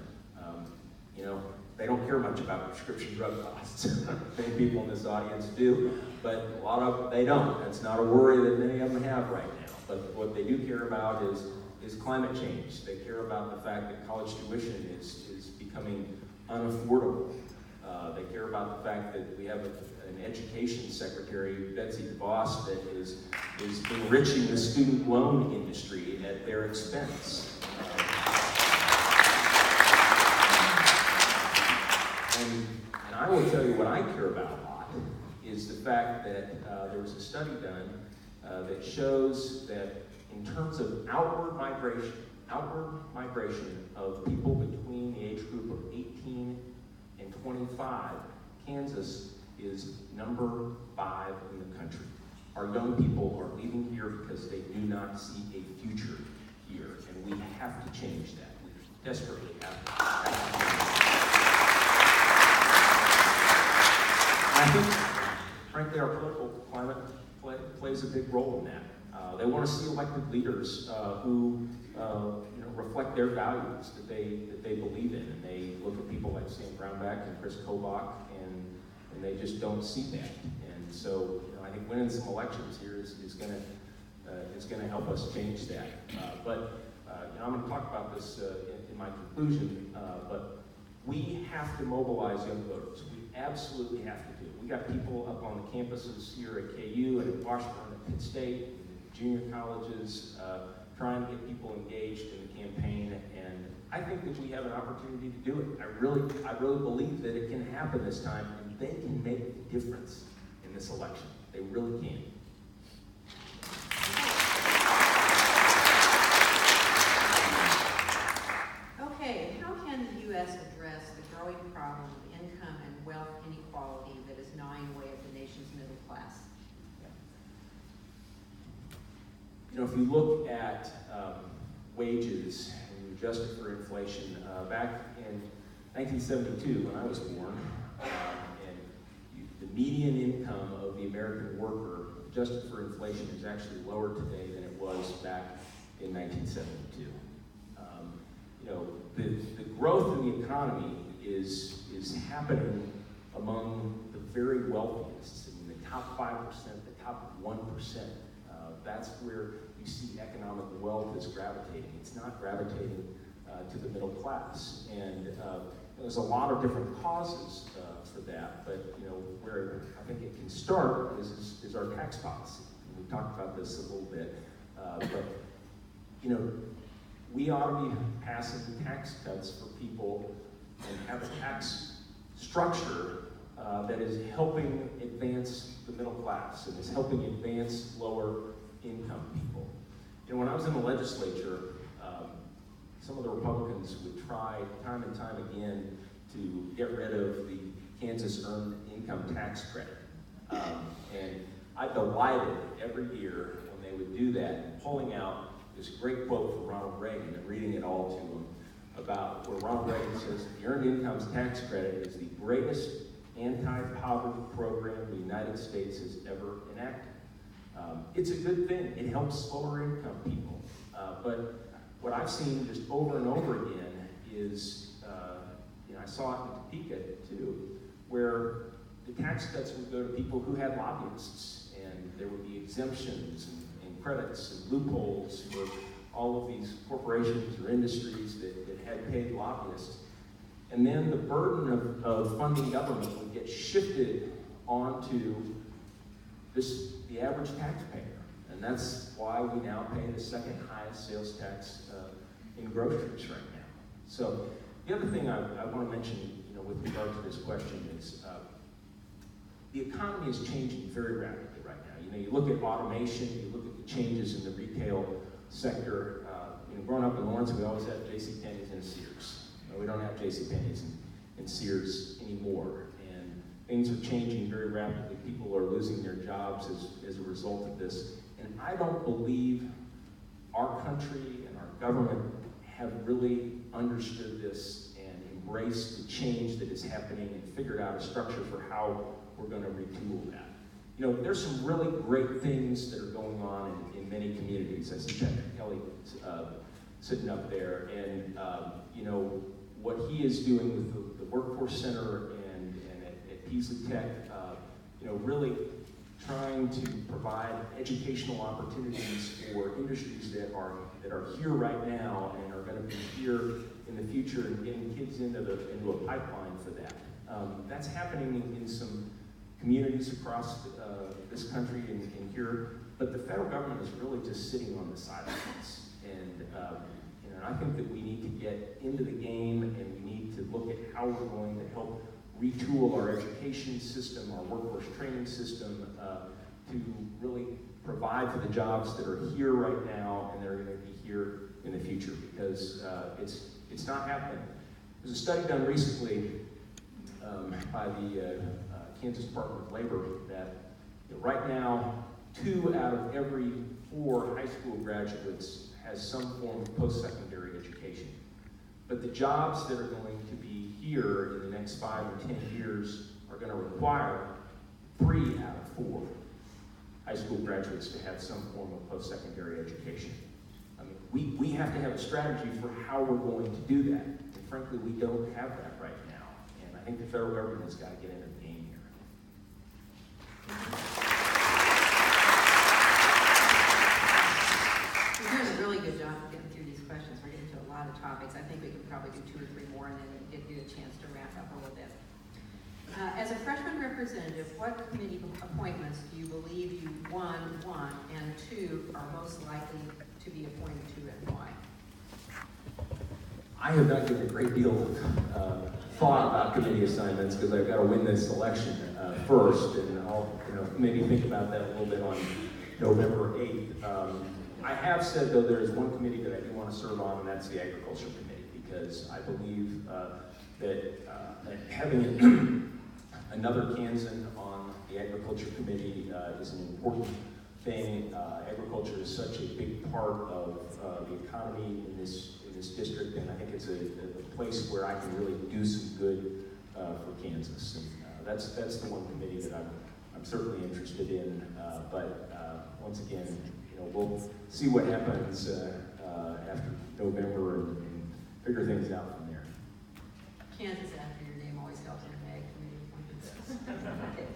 Speaker 4: They don't care much about prescription drug costs. Many people in this audience do, but a lot of them, they don't. That's not a worry that many of them have right now. But what they do care about is climate change. They care about the fact that college tuition is becoming unaffordable. They care about the fact that we have an education secretary, Betsy DeVos, that is enriching the student loan industry at their expense. And I will tell you what I care about a lot is the fact that there was a study done that shows that in terms of outward migration of people between the age group of 18 and 25, Kansas is number 5 in the country. Our young people are leaving here because they do not see a future here, and we have to change that. We desperately have to. And I think, frankly, our political climate plays a big role in that. They want to see elected leaders who reflect their values that they believe in, and they look at people like Sam Brownback and Chris Kobach, and they just don't see that. And so, I think winning some elections here is going to help us change that. But I'm going to talk about this in my conclusion. But we have to mobilize young voters. We absolutely have to do it. We got people up on the campuses here at KU and at Washburn, at Pitt State, junior colleges, trying to get people engaged in the campaign, and I think that we have an opportunity to do it. I really believe that it can happen this time, and they can make a difference in this election. They really can.
Speaker 3: Okay, how can the U.S. address the growing problem of income and wealth inequality that is gnawing away at the nation's middle class?
Speaker 4: If you look at wages and you adjust it for inflation, back in 1972 when I was born, the median income of the American worker, adjusted for inflation, is actually lower today than it was back in 1972. The growth in the economy is happening among the very wealthiest, in the top 5%, the top 1%. That's where you see economic wealth is gravitating. It's not gravitating to the middle class. And there's a lot of different causes for that, but where I think it can start is our tax policy. And we talked about this a little bit, but we ought to be passing tax cuts for people and have a tax structure that is helping advance the middle class and is helping advance lower income people. When I was in the legislature, some of the Republicans would try time and time again to get rid of the Kansas Earned Income Tax Credit. And I delighted every year when they would do that, pulling out this great quote from Ronald Reagan and reading it all to them about where Ronald Reagan says, the Earned Income Tax Credit is the greatest anti-poverty program the United States has ever enacted. It's a good thing. It helps lower income people. But what I've seen just over and over again is, I saw it in Topeka too, where the tax cuts would go to people who had lobbyists, and there would be exemptions and credits and loopholes for all of these corporations or industries that had paid lobbyists. And then the burden of funding government would get shifted onto the average taxpayer. And that's why we now pay the second highest sales tax in groceries right now. So the other thing I want to mention, with regard to this question is the economy is changing very rapidly right now. You look at automation, you look at the changes in the retail sector. Growing up in Lawrence, we always had JCPenney's and Sears. We don't have JCPenney's and Sears anymore. And things are changing very rapidly. People are losing their jobs as a result of this. And I don't believe our country and our government have really understood this and embraced the change that is happening and figured out a structure for how we're going to retool that. There's some really great things that are going on in many communities. I see Patrick Kelly sitting up there, and what he is doing with the Workforce Center and at Peasley Tech, really trying to provide educational opportunities for industries that are here right now and are going to be here in the future, and getting kids into a pipeline for that. That's happening in some communities across this country and here, but the federal government is really just sitting on the sidelines. And I think that we need to get into the game, and we need to look at how we're going to help retool our education system, our workforce training system, to really provide for the jobs that are here right now and that are going to be here in the future, because it's not happening. There's a study done recently by the Kansas Department of Labor that right now 2 out of every 4 high school graduates has some form of post-secondary education. But the jobs that are going to be here in the next 5 or 10 years are going to require 3 out of 4 high school graduates to have some form of post-secondary education. I mean, we have to have a strategy for how we're going to do that. And frankly, we don't have that right now. And I think the federal government has got to get into the game here.
Speaker 3: You're doing a really good job of getting through these questions. We're getting to a lot of topics. I think we can probably do 2 or 3 more and then give you a chance to wrap up a little bit. As a freshman representative, what committee appointments do you believe you, one, and 2 are most likely to be appointed to, and why?
Speaker 4: I have not given a great deal of thought about committee assignments because I've got to win this election first, and I'll maybe think about that a little bit on November 8th. I have said, though, there is one committee that I do want to serve on, and that's the Agriculture Committee, because I believe that having another Kansan on the Agriculture Committee is an important thing. Agriculture is such a big part of the economy in this district, and I think it's a place where I can really do some good for Kansas. And that's the one committee that I'm certainly interested in. But once again, we'll see what happens after November and figure things out from there.
Speaker 3: Kansas after your name always helps in the Ag Committee. Okay.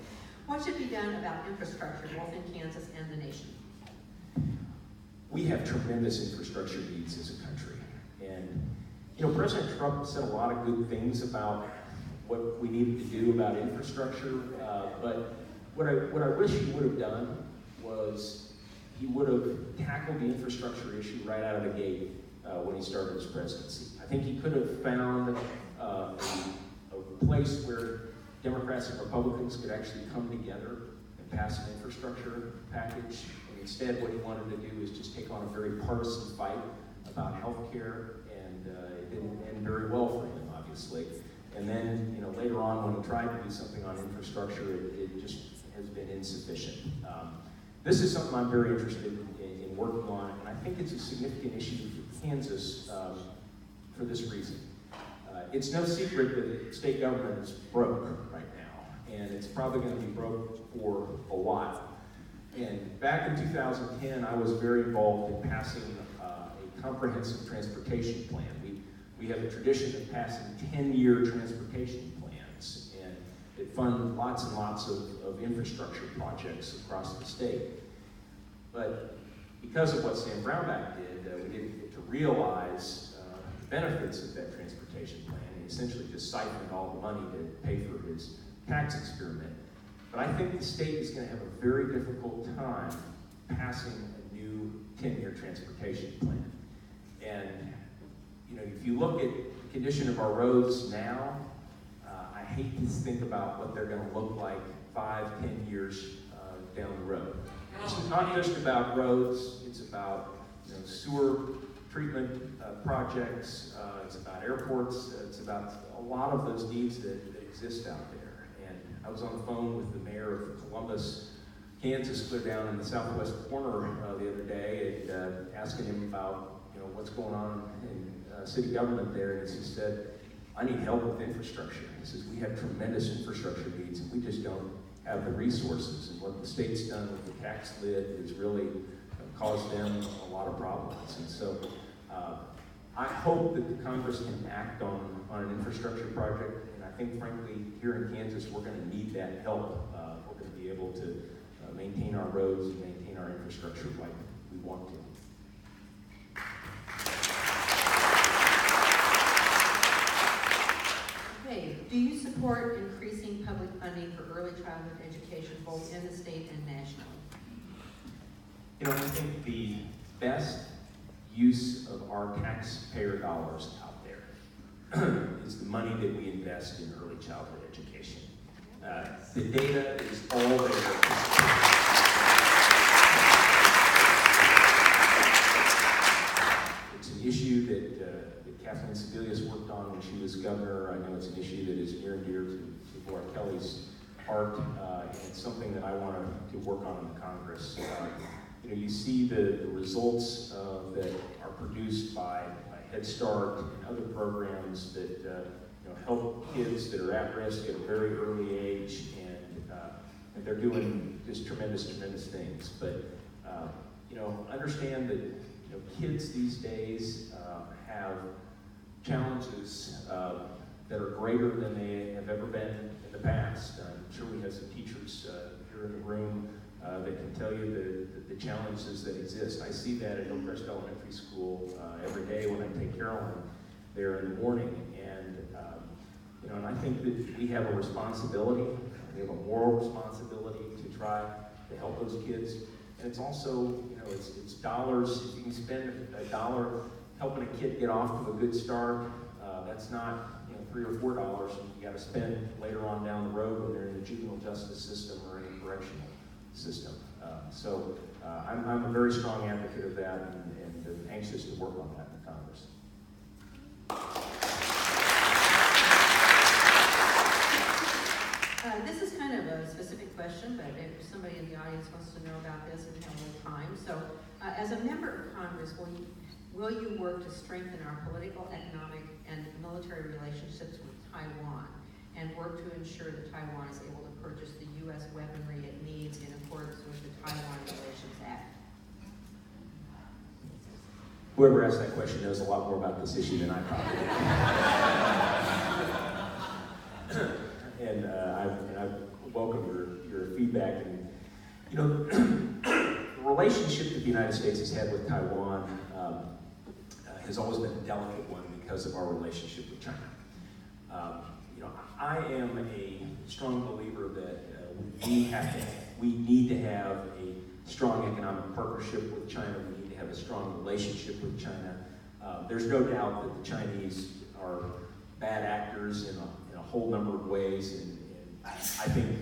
Speaker 3: What should be done about infrastructure, both in Kansas and the nation?
Speaker 4: We have tremendous infrastructure needs as a country. And, President Trump said a lot of good things about what we needed to do about infrastructure, but what I wish he would have done was he would have tackled the infrastructure issue right out of the gate when he started his presidency. I think he could have found a place where Democrats and Republicans could actually come together and pass an infrastructure package. And instead, what he wanted to do is just take on a very partisan fight about health care, and it didn't end very well for him, obviously. And then, later on, when he tried to do something on infrastructure, it just has been insufficient. This is something I'm very interested in working on, and I think it's a significant issue for Kansas for this reason. It's no secret that state government is broke right now, and it's probably going to be broke for a while. And back in 2010, I was very involved in passing a comprehensive transportation plan. We have a tradition of passing 10-year transportation plans, and it fund lots and lots of infrastructure projects across the state. But because of what Sam Brownback did, we didn't get to realize the benefits of that transportation plan. He essentially just siphoned all the money to pay for his tax experiment. But I think the state is going to have a very difficult time passing a new 10-year transportation plan. And if you look at the condition of our roads now, I hate to think about what they're going to look like 5, 10 years down the road. It's not just about roads, it's about sewer treatment projects, it's about airports, it's about a lot of those needs that exist out there. And I was on the phone with the mayor of Columbus, Kansas, clear down in the southwest corner the other day, and asking him about what's going on in city government there, and he said, I need help with infrastructure. He says, we have tremendous infrastructure needs, and we just don't have the resources. And what the state's done with the tax lid has really caused them a lot of problems. And so I hope that the Congress can act on an infrastructure project, and I think, frankly, here in Kansas, we're going to need that help. We're going to be able to maintain our roads and maintain our infrastructure like we want to.
Speaker 3: Do you support increasing public funding for early childhood education, both in the state and nationally?
Speaker 4: I think the best use of our taxpayer dollars out there is the money that we invest in early childhood education. The data is all there. It's an issue that Kathleen Sebelius worked on when she was governor. I know it's an issue that is near and dear to Laura Kelly's heart, and it's something that I want to work on in the Congress. You see the results that are produced by Head Start and other programs that help kids that are at risk at a very early age, and they're doing just tremendous things. But understand that kids these days have challenges that are greater than they have ever been in the past. I'm sure we have some teachers here in the room that can tell you the challenges that exist. I see that at Hillcrest Elementary School every day when I take Carolyn there in the morning, and I think that we have a responsibility, we have a moral responsibility to try to help those kids. And it's also, it's dollars. If you can spend $1 helping a kid get off to a good start, that's not $3 or $4 you got to spend later on down the road when they're in the juvenile justice system or in the correctional system. So I'm a very strong advocate of that, and anxious to work on that in Congress.
Speaker 3: This is kind of a specific question, but if somebody in the audience wants to know about this, we have a little time. So, as a member of Congress, will you work to strengthen our political, economic, and military relationships with Taiwan, and work to ensure that Taiwan is able to purchase the U.S. weaponry it needs in accordance with the Taiwan Relations Act?
Speaker 4: Whoever asked that question knows a lot more about this issue than I probably do. And I welcome your feedback. And the relationship that the United States has had with Taiwan has always been a delicate one because of our relationship with China. I am a strong believer that we need to have a strong economic partnership with China. We need to have a strong relationship with China. There's no doubt that the Chinese are bad actors in a whole number of ways, and I think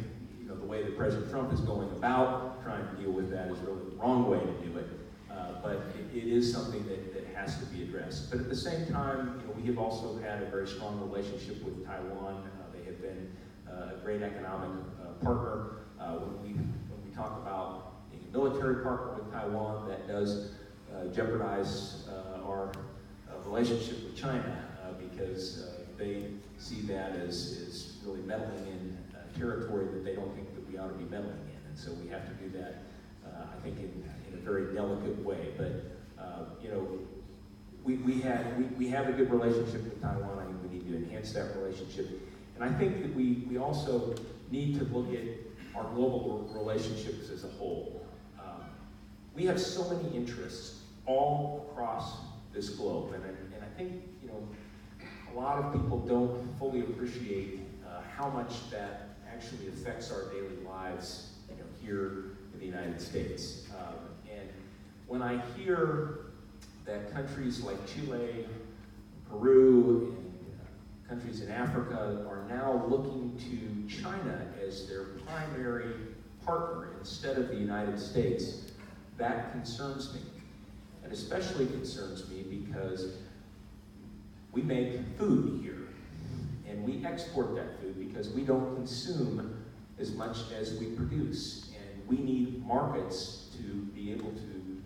Speaker 4: the way that President Trump is going about trying to deal with that is really the wrong way to do it. But it is something that has to be addressed. But at the same time, we have also had a very strong relationship with Taiwan. They have been a great economic partner. When we talk about being a military partner with Taiwan, that does jeopardize our relationship with China because they see that as really meddling in territory that they don't think that we ought to be meddling in. And so we have to do that, I think, in a very delicate way. But, we have a good relationship with Taiwan. I think we need to enhance that relationship. And I think that we also need to look at our global relationships as a whole. We have so many interests all across this globe. And I think, a lot of people don't fully appreciate how much that actually affects our daily lives, here in the United States. And when I hear that countries like Chile, Peru, and countries in Africa are now looking to China as their primary partner instead of the United States, that concerns me. It especially concerns me because we make food here, and we export that food because we don't consume as much as we produce, and we need markets to be able to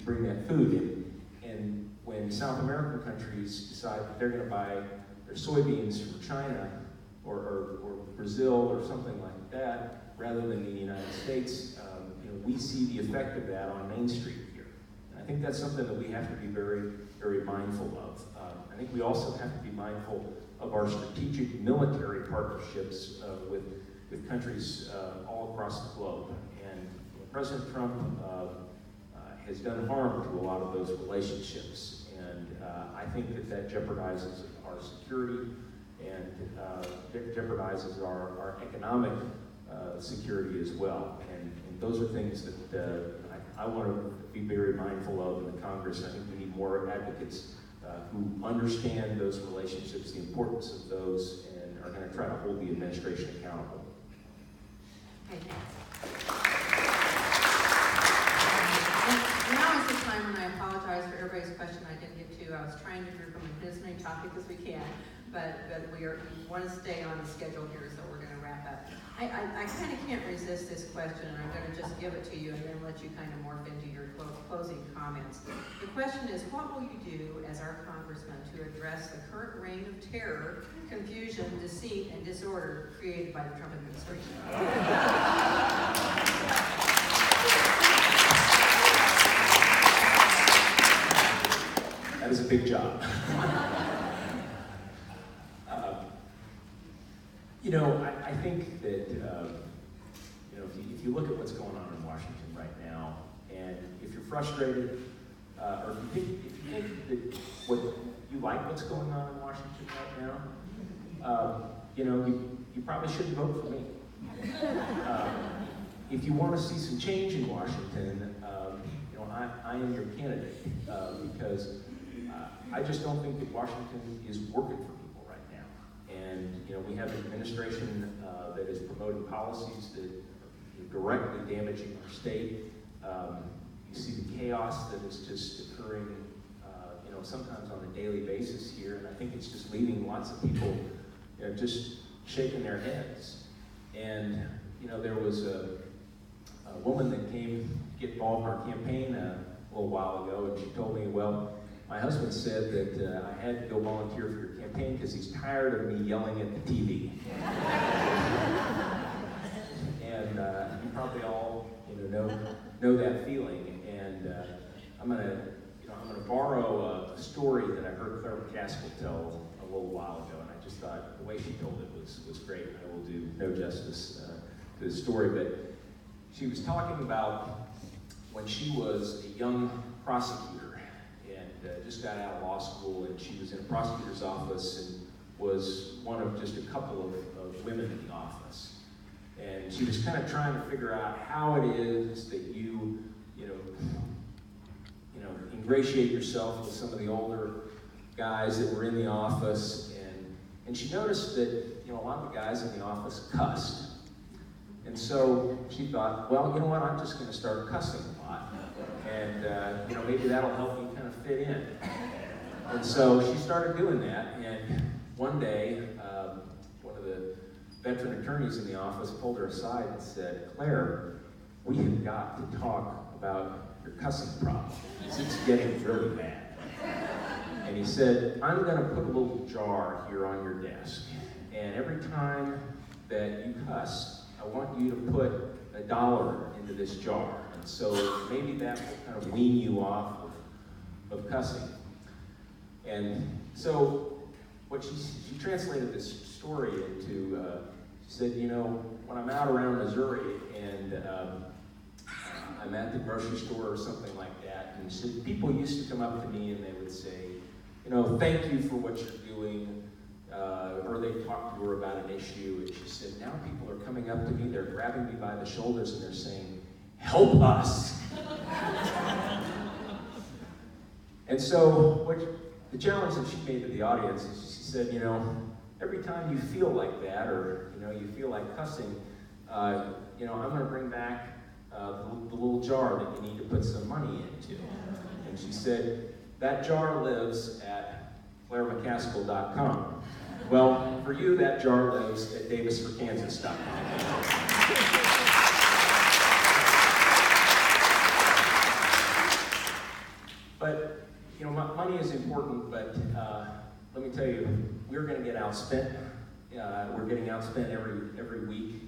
Speaker 4: bring that food in. And when South American countries decide that they're going to buy their soybeans from China or Brazil or something like that, rather than the United States, we see the effect of that on Main Street here. And I think that's something that we have to be very, very mindful of. I think we also have to be mindful of our strategic military partnerships with countries all across the globe. And President Trump has done harm to a lot of those relationships. And I think that jeopardizes our security and jeopardizes our economic security as well. And those are things that I want to be very mindful of in the Congress. I think we need more advocates who understand those relationships, the importance of those, and are going to try to hold the administration accountable.
Speaker 3: Okay, thanks. Now is the time when I apologize for everybody's question I didn't get to. I was trying to group them in as many topics as we can, but we want to stay on the schedule here, so we're going to wrap up. I kind of can't resist this question, and I'm going to just give it to you and then let you kind of morph into your closing comments. The question is, what will you do as our congressman to address the current reign of terror, confusion, deceit, and disorder created by the Trump administration?
Speaker 4: That is a big job. I think that, if you look at what's going on in Washington right now, and if you're frustrated, or if you think that you like what's going on in Washington right now, you probably shouldn't vote for me. If you want to see some change in Washington, I am your candidate, because I just don't think that Washington is working for people right now. And we have an administration that is promoting policies that are directly damaging our state. You see the chaos that is just occurring, sometimes on a daily basis here, and I think it's just leaving lots of people, just shaking their heads. And there was a woman that came to get involved in our campaign a little while ago, and she told me, well, my husband said that I had to go volunteer for your campaign because he's tired of me yelling at the TV. And you probably all know that feeling. And I'm gonna borrow a story that I heard Claire McCaskill tell a little while ago, and I just thought the way she told it was great. I will do no justice to the story, but she was talking about when she was a young prosecutor and just got out of law school, and she was in a prosecutor's office and was one of just a couple of women in the office. And she was kind of trying to figure out how it is that you ingratiate yourself with some of the older guys that were in the office. And she noticed that a lot of the guys in the office cussed. And so she thought, well, you know what, I'm just going to start cussing a lot. And maybe that'll help me kind of fit in. And so she started doing that. And one day, one of the veteran attorneys in the office pulled her aside and said, Claire, we have got to talk about your cussing problem. It's getting really bad. And he said, I'm going to put a little jar here on your desk. And every time that you cuss, I want you to put $1 into this jar. And so maybe that will kind of wean you off of cussing. And so what she translated this story into, she said, when I'm out around Missouri and I'm at the grocery store or something like that, and she said, people used to come up to me and they would say, thank you for what you're doing, or they talked to her about an issue, and she said, now people are coming up to me, they're grabbing me by the shoulders and they're saying, help us. And so the challenge that she made to the audience is she said, every time you feel like that, or you feel like cussing, I'm going to bring back the little jar that you need to put some money into. And she said, that jar lives at ClaireMcCaskill.com. Well, for you, that jar lives at DavisForKansas.com. But, money is important, but let me tell you, we're going to get outspent. We're getting outspent every week.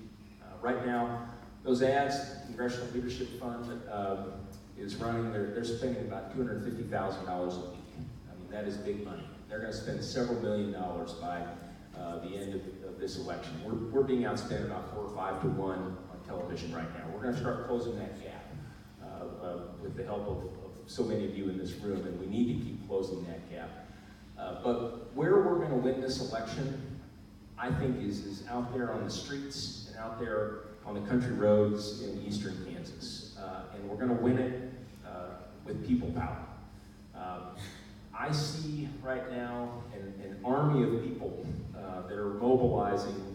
Speaker 4: Right now, those ads, the Congressional Leadership Fund is running, they're spending about $250,000 a week. I mean, that is big money. They're going to spend several $1 million by the end of this election. We're being outspent about 4 or 5 to 1 on television right now. We're going to start closing that gap with the help of so many of you in this room, and we need to keep closing that gap. But where we're going to win this election, I think, is out there on the streets and out there on the country roads in eastern Kansas. And we're going to win it with people power. I I see right now an army of people that are mobilizing,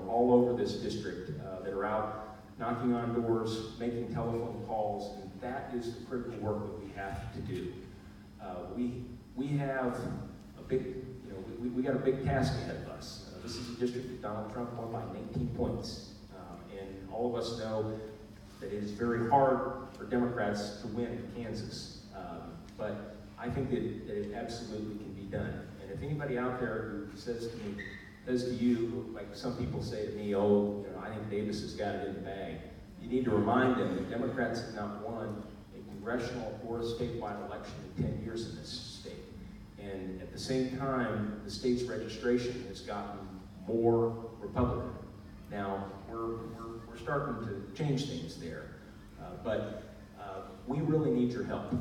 Speaker 4: all over this district, that are out knocking on doors, making telephone calls, and that is the critical work that we have to do. We have a big, we got a big task ahead of us. This is a district that Donald Trump won by 19 points, and all of us know that it is very hard for Democrats to win in Kansas. But I think that it absolutely can be done. And if anybody out there who says to you, like some people say to me, oh, I think Davis has got it in the bag, you need to remind them that Democrats have not won a congressional or a statewide election in 10 years in this state. And at the same time, the state's registration has gotten more Republican. Now, we're starting to change things there, but we really need your help.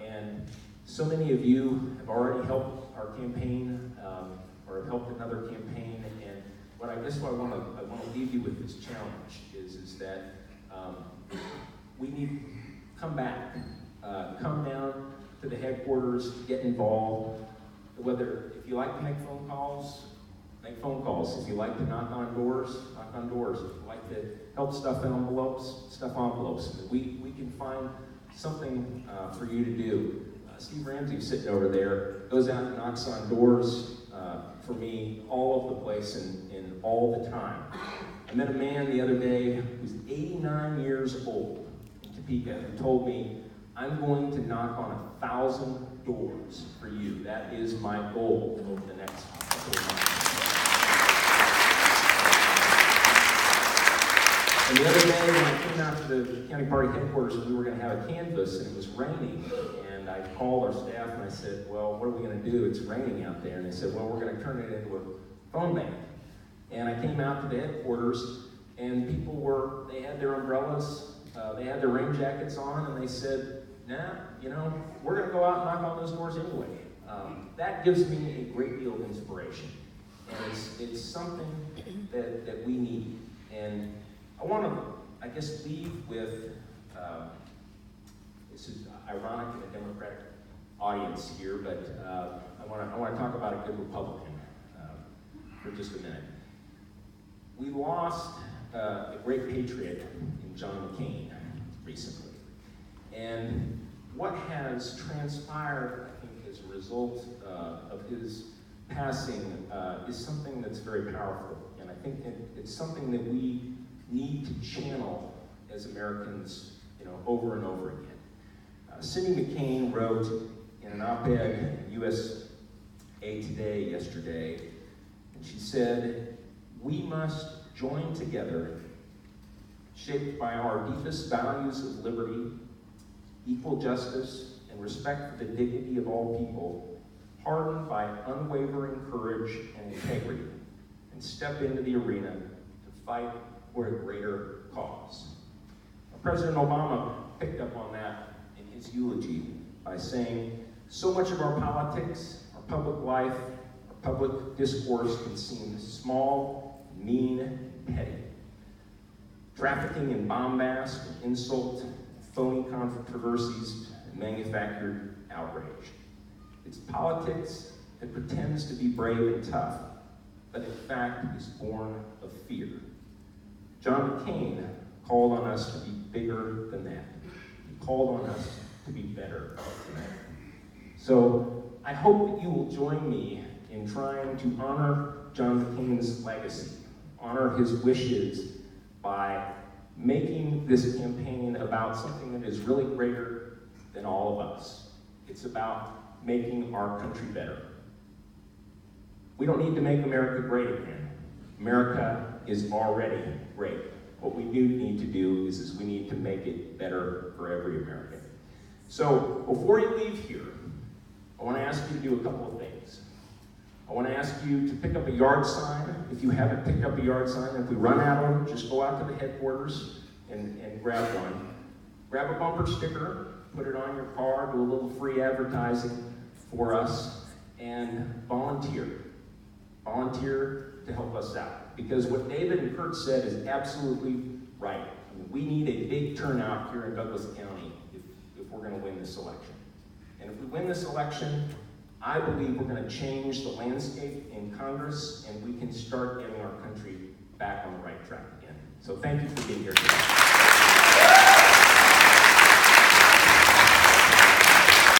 Speaker 4: And so many of you have already helped our campaign, or have helped another campaign. And what I want to leave you with this challenge is that we need to come back, come down to the headquarters, get involved. Whether if you like to make phone calls, make phone calls. If you like to knock on doors, knock on doors. If you like to help stuff envelopes, stuff envelopes. We can find something for you to do. Steve Ramsey's sitting over there, goes out and knocks on doors for me all over the place and all the time. I met a man the other day who's 89 years old in Topeka who told me, I'm going to knock on 1,000 doors for you. That is my goal over the next couple of months. And the other day when I came out to the county party headquarters, we were going to have a canvass and it was raining. And I called our staff and I said, well, what are we going to do? It's raining out there. And they said, well, we're going to turn it into a phone bank. And I came out to the headquarters and people they had their umbrellas, they had their rain jackets on, and they said, nah, we're going to go out and knock on those doors anyway. That gives me a great deal of inspiration. And it's something that we need. And I want to, leave with, this is ironic in a Democratic audience here, but I want to talk about a good Republican for just a minute. We lost a great patriot in John McCain recently. And what has transpired, I think, as a result of his passing is something that's very powerful. And I think it's something that we need to channel as Americans, over and over again. Cindy McCain wrote in an op-ed in USA Today yesterday, and she said, we must join together, shaped by our deepest values of liberty, equal justice, and respect for the dignity of all people, hardened by unwavering courage and integrity, and step into the arena to fight for a greater cause. President Obama picked up on that in his eulogy by saying, so much of our politics, our public life, our public discourse can seem small, mean, and petty. Trafficking in bombast, insult, phony controversies, and manufactured outrage. It's politics that pretends to be brave and tough, but in fact is born of fear. John McCain called on us to be bigger than that. He called on us to be better than that. So I hope that you will join me in trying to honor John McCain's legacy, honor his wishes by making this campaign about something that is really greater than all of us. It's about making our country better. We don't need to make America great again. America is already great. What we do need to do is we need to make it better for every American. So before you leave here, I want to ask you to do a couple of things. I want to ask you to pick up a yard sign. If you haven't picked up a yard sign, if we run out of them, just go out to the headquarters and grab one. Grab a bumper sticker, put it on your car, do a little free advertising for us, and volunteer. Volunteer to help us out. Because what David and Kurt said is absolutely right. I mean, we need a big turnout here in Douglas County if we're going to win this election. And if we win this election, I believe we're going to change the landscape in Congress, and we can start getting our country back on the right track again. So thank you for being here today.